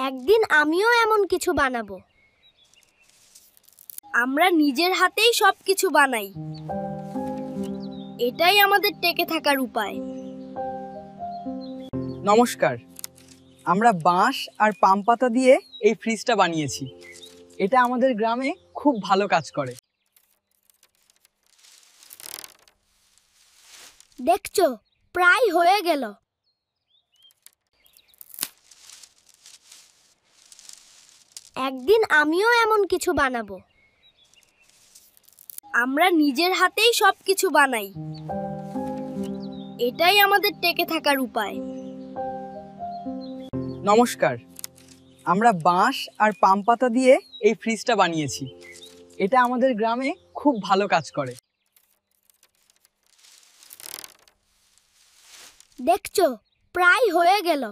একদিন আমিও এমন কিছু বানাবো। আমরা নিজের হাতেই সবকিছু বানাই, এটাই আমাদের টেকে থাকার উপায়। নমস্কার, আমরা বাঁশ আর পাম পাতা দিয়ে এই ফ্রিজটা বানিয়েছি। এটা আমাদের গ্রামে খুব ভালো কাজ করে। দেখছো, প্রায় হয়ে গেল। একদিন আমিও এমন কিছু বানাবো। আমরা নিজের হাতেই সবকিছু বানাই, এটাই আমাদের টেকে থাকার উপায়। নমস্কার, আমরা বাঁশ আর পাম পাতা দিয়ে এই ফ্রিজটা বানিয়েছি। এটা আমাদের গ্রামে খুব ভালো কাজ করে। দেখছো, প্রায় হয়ে গেল।